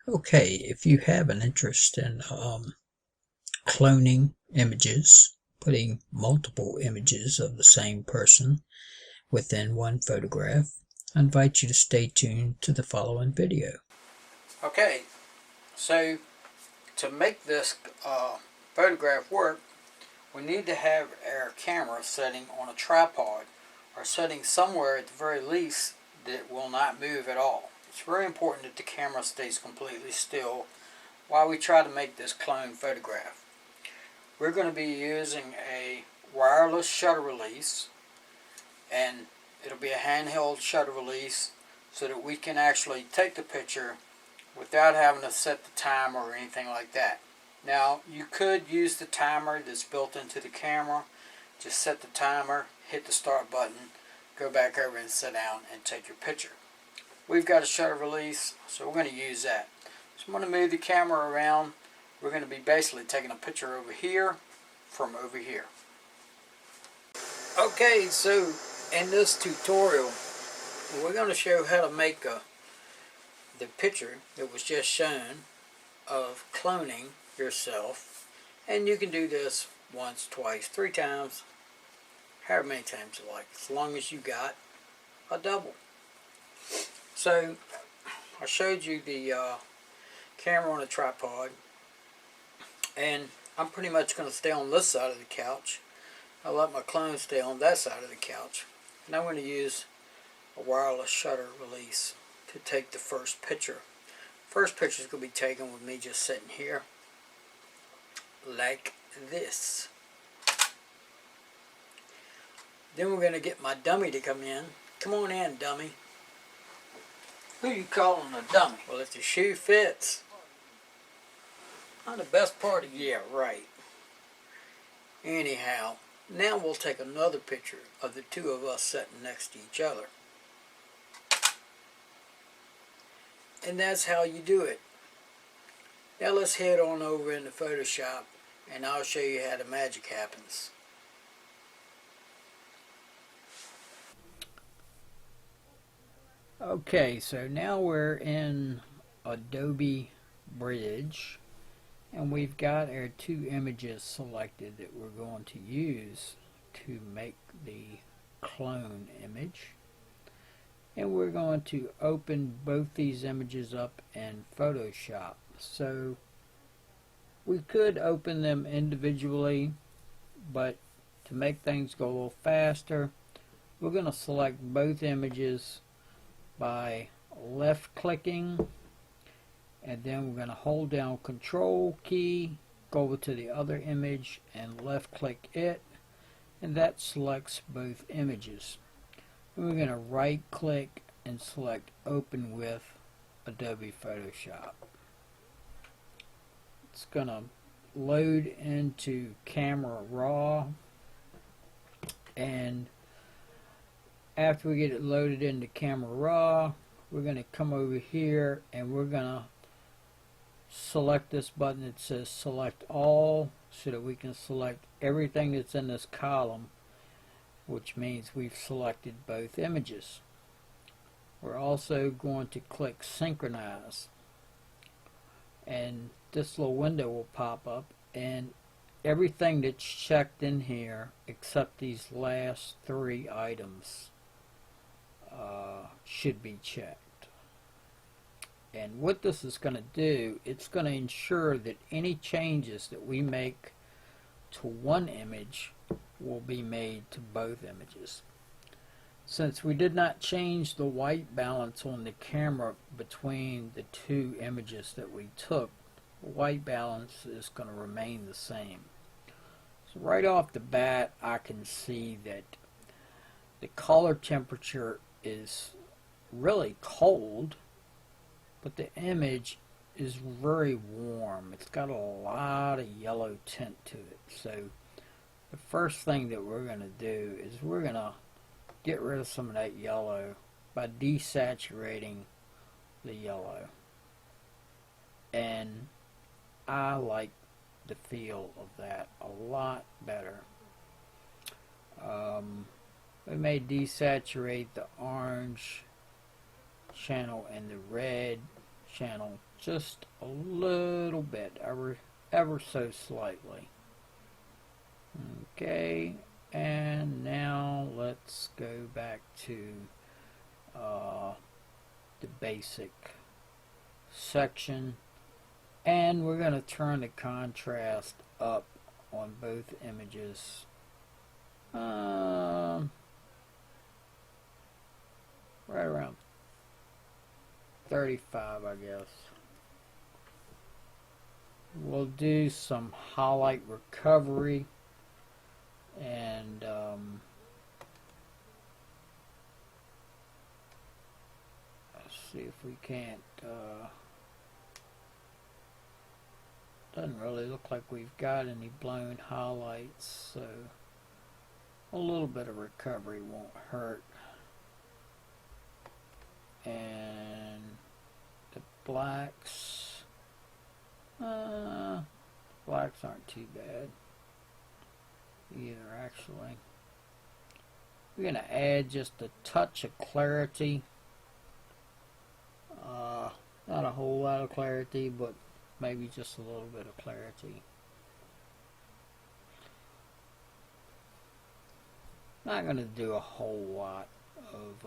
Okay, if you have an interest in cloning images, putting multiple images of the same person within one photograph, I invite you to stay tuned to the following video. Okay, so to make this photograph work, we need to have our camera setting on a tripod or setting somewhere at the very least that will not move at all. It's very important that the camera stays completely still while we try to make this clone photograph. We're going to be using a wireless shutter release, and it'll be a handheld shutter release so that we can actually take the picture without having to set the timer or anything like that. Now, you could use the timer that's built into the camera. Just set the timer, hit the start button, go back over and sit down and take your picture. We've got a shutter release, so we're going to use that. So I'm going to move the camera around. We're going to be basically taking a picture over here from over here. Okay, so in this tutorial, we're going to show how to make the picture that was just shown of cloning yourself. And you can do this once, twice, 3 times, however many times you like, as long as you got a double. So I showed you the camera on a tripod, and I'm pretty much going to stay on this side of the couch. I'll let my clone stay on that side of the couch, and I'm going to use a wireless shutter release to take the first picture. First picture is going to be taken with me just sitting here like this. Then we're going to get my dummy to come in. Come on in, dummy. Who you calling a dummy? Well, if the shoe fits. Not the best part of, yeah, right. Anyhow, now we'll take another picture of the two of us sitting next to each other. And that's how you do it. Now let's head on over into Photoshop and I'll show you how the magic happens. Okay, so now we're in Adobe Bridge, and we've got our 2 images selected that we're going to use to make the clone image. And we're going to open both these images up in Photoshop. So we could open them individually, but to make things go a little faster, we're going to select both images by left clicking, and then we're going to hold down Control key, go over to the other image and left click it, and that selects both images. And we're going to right click and select Open with Adobe Photoshop. It's going to load into Camera Raw, and after we get it loaded into Camera Raw, we're going to come over here and we're going to select this button that says Select All, so that we can select everything that's in this column, which means we've selected both images. We're also going to click Synchronize, and this little window will pop up, and everything that's checked in here except these last 3 items should be checked. And what this is going to do, it's going to ensure that any changes that we make to one image will be made to both images. Since we did not change the white balance on the camera between the 2 images that we took, the white balance is going to remain the same. So right off the bat, I can see that the color temperature is really cold, but the image is very warm. It's got a lot of yellow tint to it. So the first thing that we're going to do is we're going to get rid of some of that yellow by desaturating the yellow. And I like the feel of that a lot better. We may desaturate the orange channel and the red channel just a little bit, ever so slightly. Okay, and now let's go back to the basic section, and we're going to turn the contrast up on both images. Right around 35, I guess. We'll do some highlight recovery, and let's see if we can't doesn't really look like we've got any blown highlights, so a little bit of recovery won't hurt. And the blacks, blacks aren't too bad either, actually. We're going to add just a touch of clarity. Not a whole lot of clarity, but maybe just a little bit of clarity. Not going to do a whole lot of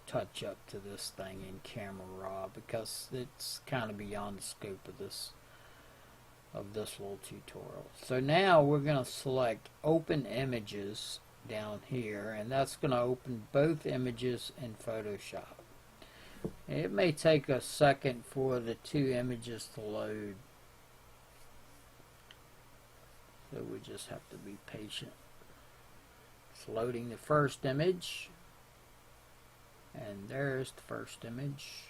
touch up to this thing in Camera Raw because it's kind of beyond the scope of this little tutorial. So now we're going to select Open Images down here, and that's going to open both images in Photoshop. It may take a second for the two images to load, so we just have to be patient. It's loading the first image, and there's the first image,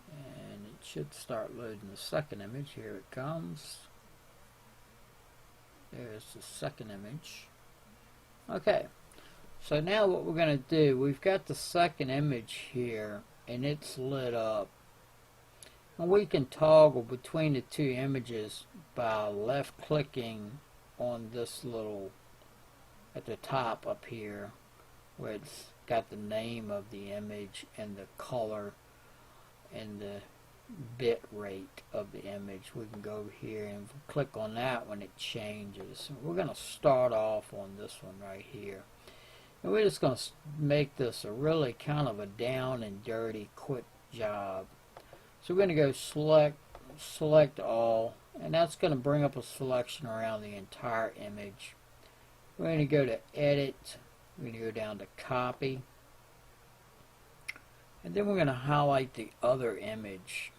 and it should start loading the second image. Here it comes. There's the second image. Okay, so now what we're going to do, we've got the second image here, and it's lit up, and we can toggle between the two images by left clicking on this little at the top up here where it's got the name of the image and the color and the bit rate of the image. We can go here and click on that when it changes. We're going to start off on this one right here, and we're just going to make this a really kind of a down and dirty quick job. So we're going to go select all, and that's going to bring up a selection around the entire image. We're going to go to Edit, we're going to go down to Copy, and then we're going to highlight the other image.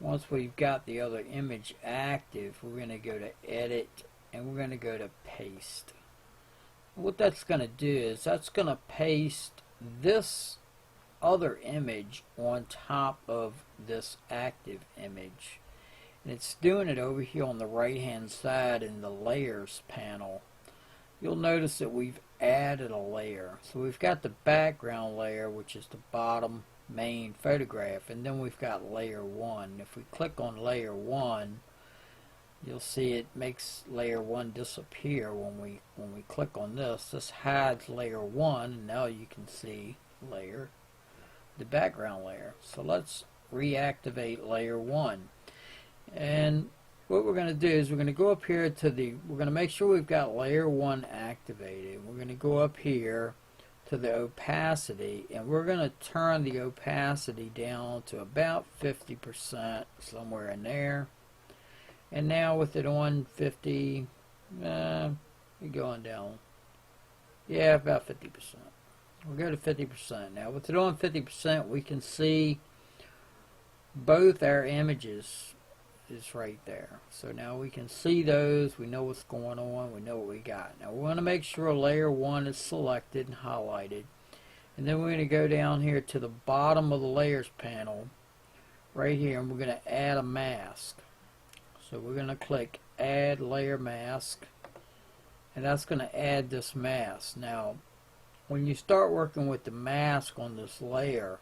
Once we've got the other image active, we're going to go to Edit, and we're going to go to Paste. What that's going to do is that's going to paste this other image on top of this active image. And it's doing it over here on the right hand side in the layers panel. You'll notice that we've added a layer. So we've got the background layer, which is the bottom main photograph, and then we've got layer 1. If we click on layer 1, you'll see it makes layer 1 disappear when we click on this. This hides layer 1, and now you can see the background layer. So let's reactivate layer 1. And what we're going to do is we're going to go up here to we're going to make sure we've got layer 1 activated. We're going to go up here to the opacity, and we're going to turn the opacity down to about 50%, somewhere in there. And now with it on 50, you're going down. Yeah, about 50%. We'll go to 50%. Now with it on 50%, we can see both our images is right there. So now we can see those, we know what's going on, we know what we got. Now we want to make sure layer 1 is selected and highlighted, and then we're going to go down here to the bottom of the layers panel right here, and we're going to add a mask. So we're going to click add layer mask, and that's going to add this mask. Now when you start working with the mask on this layer,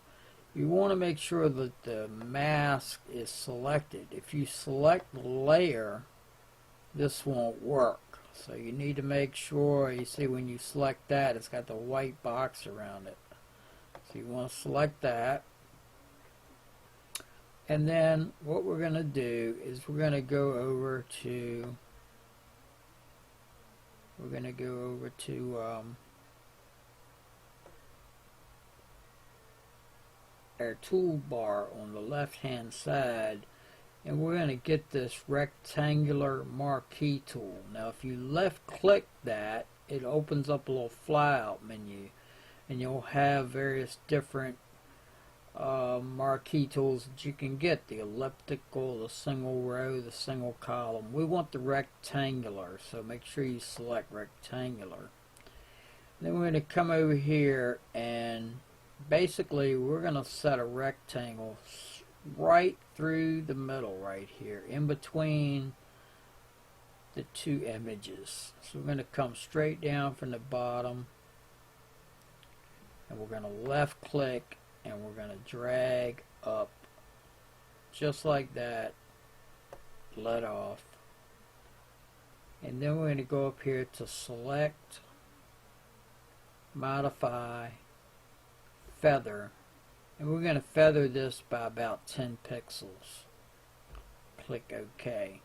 you want to make sure that the mask is selected. If you select the layer, this won't work. So you need to make sure, you see when you select that, it's got the white box around it. So you want to select that. And then what we're going to do is we're going to go over to our toolbar on the left hand side, and we're going to get this rectangular marquee tool. Now if you left click that, it opens up a little flyout menu, and you'll have various different marquee tools that you can get: the elliptical, the single row, the single column. We want the rectangular, so make sure you select rectangular. Then we're going to come over here, and basically we're going to set a rectangle right through the middle right here, in between the two images. So we're going to come straight down from the bottom, and we're going to left click, and we're going to drag up just like that, let off, and then we're going to go up here to select, modify, feather, and we're going to feather this by about 10 pixels. Click OK.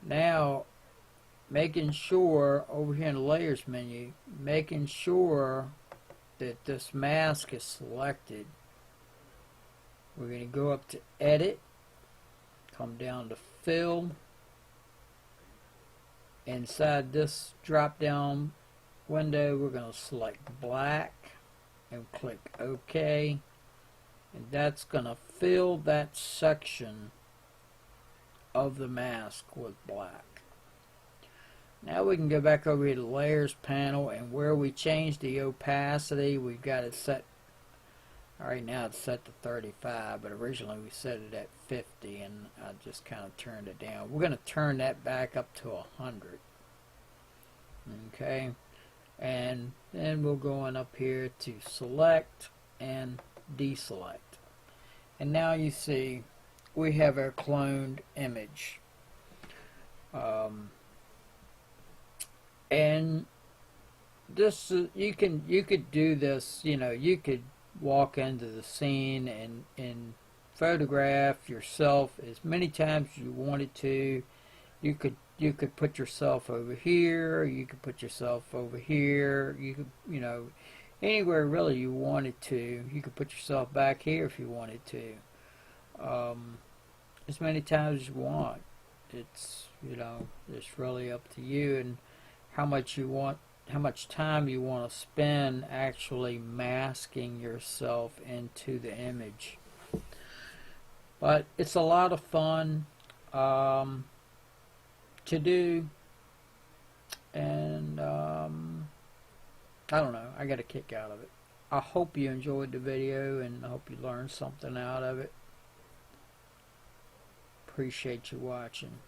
Now, making sure over here in the layers menu, making sure that this mask is selected, we're going to go up to edit, come down to fill. Inside this drop down window, we're going to select black and click OK, and that's going to fill that section of the mask with black. Now we can go back over to the layers panel, and where we changed the opacity, we've got it set. Alright, now it's set to 35, but originally we set it at 50, and I just kind of turned it down. We're going to turn that back up to 100. Okay, and then we'll go on up here to select and deselect. And now you see we have our cloned image. And this you could do this, you could walk into the scene and photograph yourself as many times as you wanted to. You could put yourself over here, you could put yourself over here, you could, anywhere really you wanted to. You could put yourself back here if you wanted to. As many times as you want. It's, it's really up to you and how much time you want to spend actually masking yourself into the image. But it's a lot of fun to do, and I don't know, I got a kick out of it. I hope you enjoyed the video, and I hope you learned something out of it. Appreciate you watching.